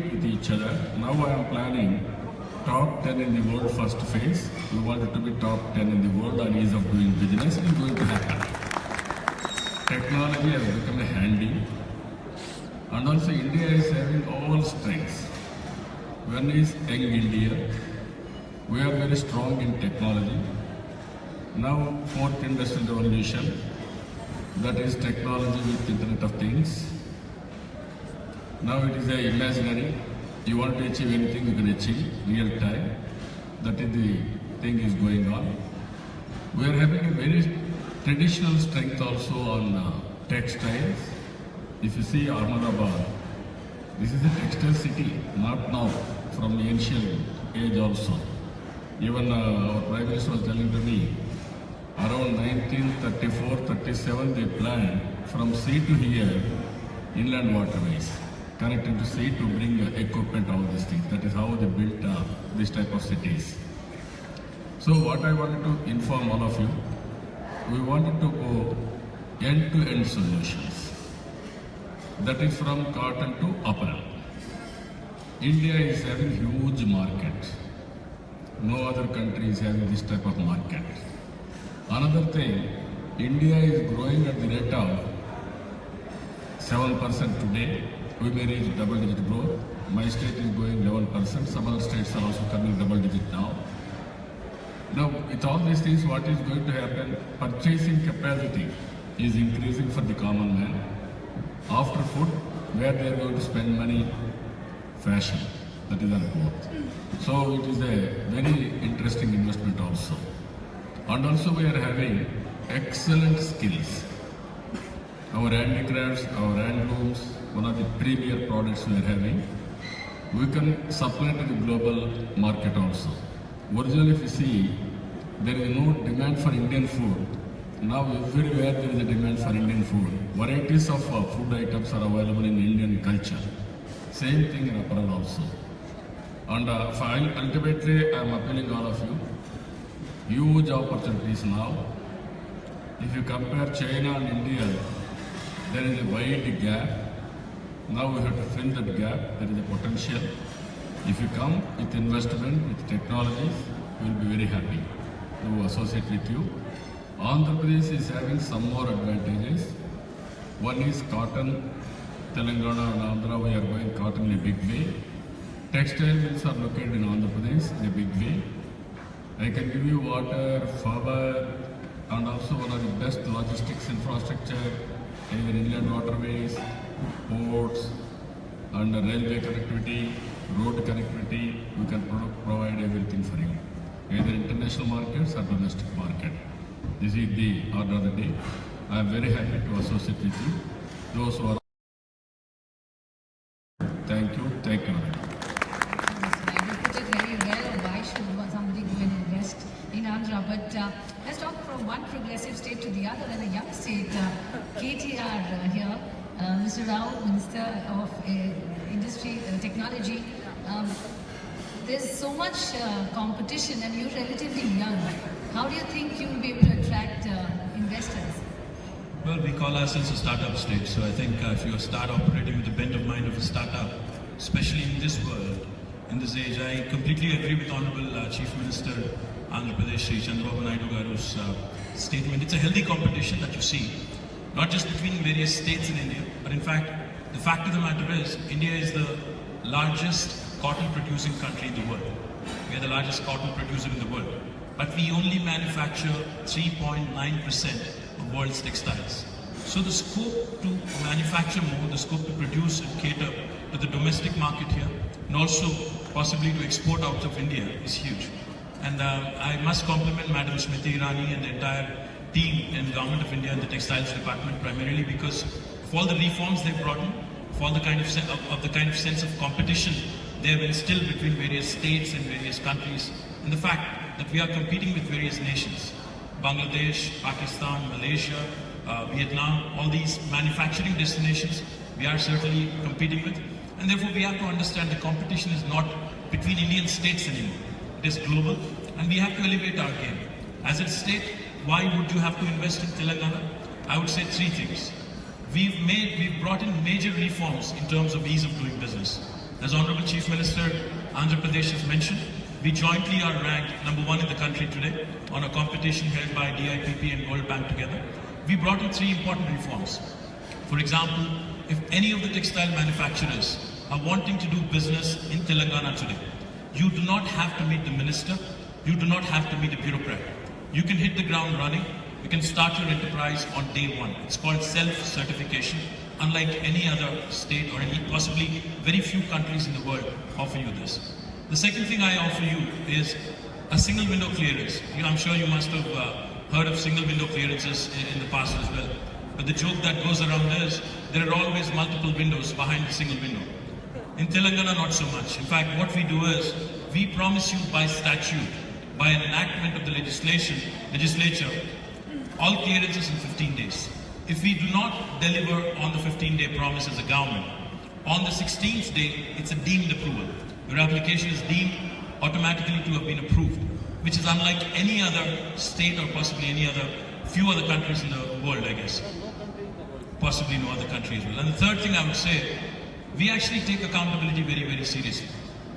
with each other. Now I am planning top 10 in the world first phase. We want it to be top 10 in the world on ease of doing business. It is going to happen. Technology has become a handy, and also India is having all strengths. One is young India. We are very strong in technology. Now, fourth industrial revolution, that is technology with Internet of Things. Now it is a imaginary. You want to achieve anything, you can achieve real time. That is the thing is going on. We are having a very traditional strength also on textiles. If you see Ahmedabad, this is a textile city, not now, from the ancient age also. Even our Prime Minister was telling to me, around 1934-37 they planned from sea to here, inland waterways, connecting to sea to bring equipment, all these things. That is how they built this type of cities. So what I wanted to inform all of you, we wanted to go end-to-end solutions. That is from cotton to apparel. India is having huge market. No other country is having this type of market. Another thing, India is growing at the rate of 7% today. We may reach double-digit growth. My state is going 11%. Some other states are also coming double-digit now. Now, with all these things, what is going to happen? Purchasing capacity is increasing for the common man. After food, where they are going to spend money? Fashion. That is our growth. So it is a very interesting investment also. And also we are having excellent skills. Our handicrafts, our handlooms, one of the premier products we are having. We can supply to the global market also. Originally, if you see, there is no demand for Indian food. Now everywhere there is a demand for Indian food. Varieties of food items are available in Indian culture. Same thing in apparel also. And ultimately, I am appealing all of you. Huge opportunities now. If you compare China and India, there is a wide gap. Now we have to fill that gap. There is a potential. If you come with investment, with technologies, we will be very happy to associate with you. Andhra Pradesh is having some more advantages. One is cotton. Telangana and Andhra, we are going cotton in a big way. Textile mills are located in Andhra Pradesh in a big way. I can give you water, power, and also one of the best logistics infrastructure, either inland waterways, ports, and railway connectivity, road connectivity. We can provide everything for you, either international markets or domestic market. This is the order of the day. I am very happy to associate with you. Those who are. Thank you. Thank you. But let's talk from one progressive state to the other, and a young state, KTR here, Mr. Rao, Minister of Industry, Technology. There's so much competition and you're relatively young. How do you think you will be able to attract investors? Well, we call ourselves a startup state, so I think if you start operating with the bent of mind of a startup, especially in this world, in this age, I completely agree with Honorable Chief Minister Andhra Pradesh, Shri Chandrababu Naidu Garu's statement. It's a healthy competition that you see, not just between various states in India, but in fact, the fact of the matter is, India is the largest cotton producing country in the world. We are the largest cotton producer in the world, but we only manufacture 3.9% of world's textiles. So the scope to manufacture more, the scope to produce and cater to the domestic market here, and also possibly to export out of India is huge. And I must compliment Madam Smriti Irani and the entire team in the Government of India and the Textiles Department, primarily because of all the reforms they've brought in, for all the kind of sense of competition they have instilled between various states and various countries, and the fact that we are competing with various nations, Bangladesh, Pakistan, Malaysia, Vietnam, all these manufacturing destinations we are certainly competing with, and therefore we have to understand the competition is not between Indian states anymore. It is global, and we have to elevate our game. As a state, why would you have to invest in Telangana? I would say three things. We've brought in major reforms in terms of ease of doing business. As Honorable Chief Minister Andhra Pradesh has mentioned, we jointly are ranked #1 in the country today on a competition held by DIPP and World Bank together. We brought in 3 important reforms. For example, if any of the textile manufacturers are wanting to do business in Telangana today, you do not have to meet the minister, you do not have to meet a bureaucrat. You can hit the ground running, you can start your enterprise on day 1. It's called self-certification, unlike any other state or possibly very few countries in the world offer you this. The second thing I offer you is a single window clearance. I'm sure you must have heard of single window clearances in the past as well. But the joke that goes around is there are always multiple windows behind the single window. In Telangana, not so much. In fact, what we do is we promise you by statute, by an enactment of the legislature, all clearances in 15 days. If we do not deliver on the 15-day promise as a government, on the 16th day, it's a deemed approval. Your application is deemed automatically to have been approved, which is unlike any other state or possibly few other countries in the world, I guess. Possibly no other country as well. And the third thing I would say, we actually take accountability very, very seriously.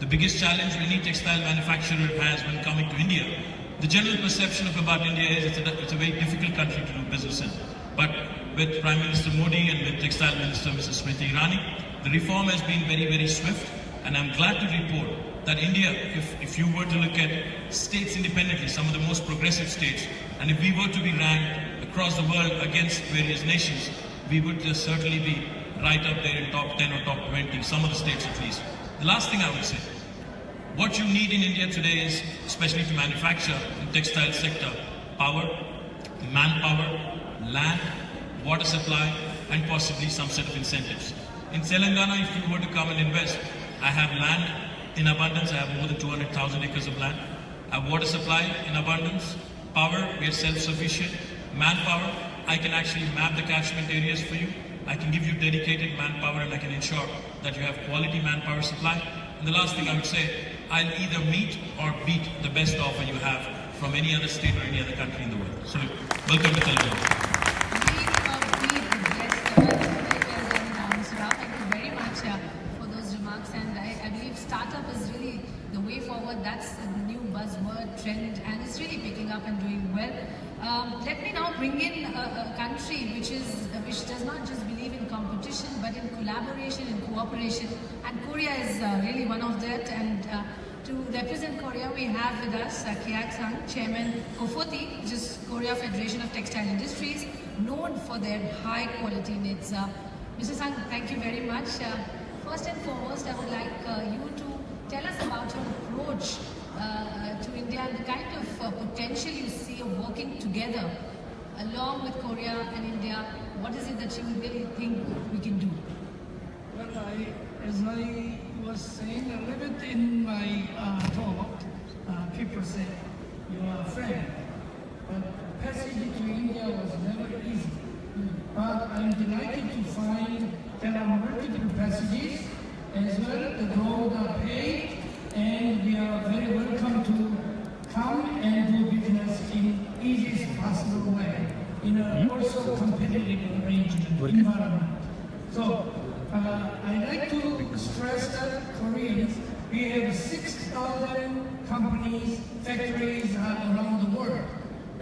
The biggest challenge any textile manufacturer has when coming to India, the general perception about India is it's a very difficult country to do business in. But with Prime Minister Modi and with Textile Minister Mrs. Smriti Irani, the reform has been very, very swift. And I'm glad to report that India, if you were to look at states independently, some of the most progressive states, and if we were to be ranked across the world against various nations, we would certainly be right up there in top 10 or top 20, some of the states at least. The last thing I would say, what you need in India today is, especially to manufacture in textile sector, power, manpower, land, water supply, and possibly some set of incentives. In Telangana, if you were to come and invest, I have land in abundance. I have more than 200,000 acres of land. I have water supply in abundance. Power, we are self-sufficient. Manpower, I can actually map the catchment areas for you. I can give you dedicated manpower and I can ensure that you have quality manpower supply. And the last thing I would say, I'll either meet or beat the best offer you have from any other state or any other country in the world. So, welcome to Telangana. Startup is really the way forward. That's the new buzzword trend, and it's really picking up and doing well. Let me now bring in a country which does not just believe in competition, but in collaboration and cooperation. And Korea is really one of that. And to represent Korea, we have with us Kyaek-sang, Chairman Kofoti, which is Korea Federation of Textile Industries, known for their high quality knits. Mr. Sang, thank you very much. First and foremost, I would like you to tell us about your approach to India and the kind of potential you see of working together along with Korea and India. What is it that you really think we can do? Well, as I was saying a little bit in my talk, people say, you are a friend. But passage to India was never easy. But I'm delighted to find there are multiple passages as well. The roads are paved, and we are very welcome to come and do business in easiest possible way, in a also competitive environment. So I like to stress that Koreans, we have 6,000 companies, factories around the world.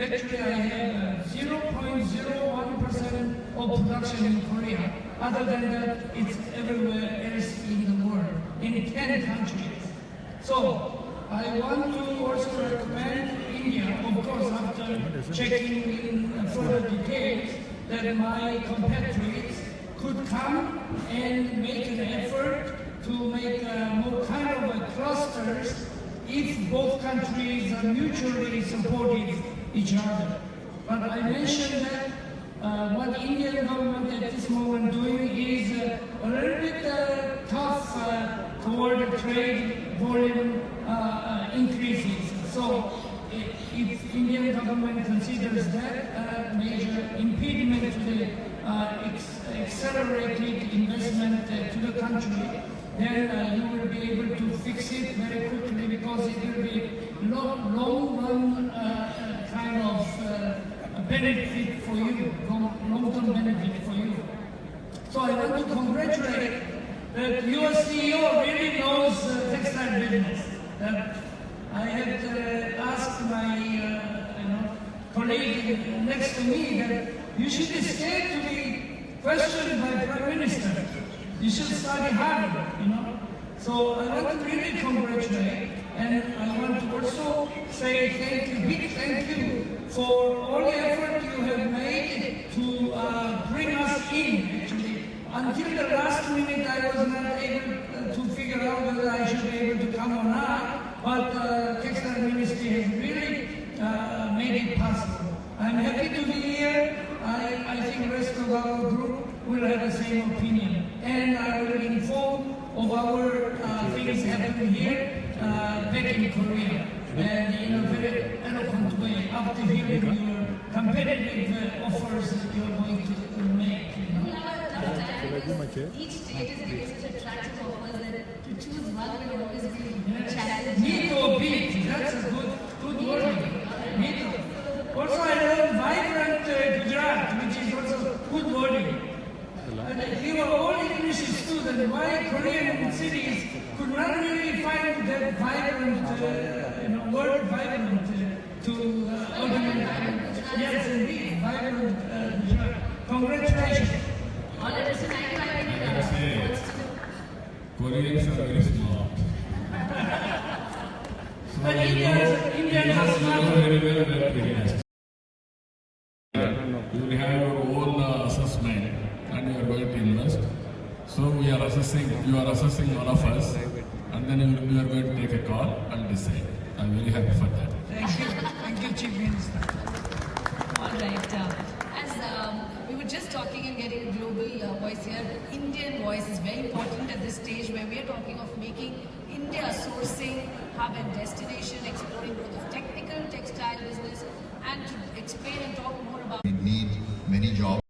Actually, I have 0.01% of production in Korea. Other than that, it's everywhere else in the world, in 10 countries. So, I want to also recommend India, of course, after checking in further details, that my compatriots could come and make an effort to make more kind of clusters if both countries are mutually supportive each other. But I mentioned that what Indian government at this moment doing is a little bit tough toward trade volume increases. So if Indian government considers that a major impediment to the accelerated investment to the country, then you will be able to fix it very quickly, because it will be long-run kind of benefit for you, long-term benefit for you. So I want to congratulate that your CEO really knows textile business. I had asked my colleague next to me that you should be scared to be questioned by Prime Minister. You should study hard, So I want to really congratulate, and I want to also say thank you, big thank you for all the effort you have made to bring us in, actually. Until the last minute I was not able to figure out whether I should be able to come or not, but Textile Ministry has really made it possible. I'm happy to be here. I think the rest of our group will have the same opinion. And I will inform of our things happening here back in Korea. And in a very eloquent way, after hearing your competitive offers that you're going to make. Each state is giving such attractive offers that to choose one will always be challenging. Need or beat, that's a good word. Need. Also, I learned vibrant Gujarat, which is also good wording. And we were all English students. Why Korean cities could not really find that vibrant word vibrant to augment. Yes, indeed, vibrant Gujarat. Congratulations. All right, Mr. Naidu, I can say Koreans are very smart. So But Indians are smart. very well prepared. You will have your own assessment and you are going to invest. So we are assessing, you are assessing all of us, and then you are going to take a call and decide. I'm very happy for that. Thank you, Chief Minister. all right. As we were just talking and getting a global voice here, Indian voice is very important at this stage where we are talking of making India a sourcing hub and destination, exploring growth of technical textile business, and to explain and talk more about We need many jobs.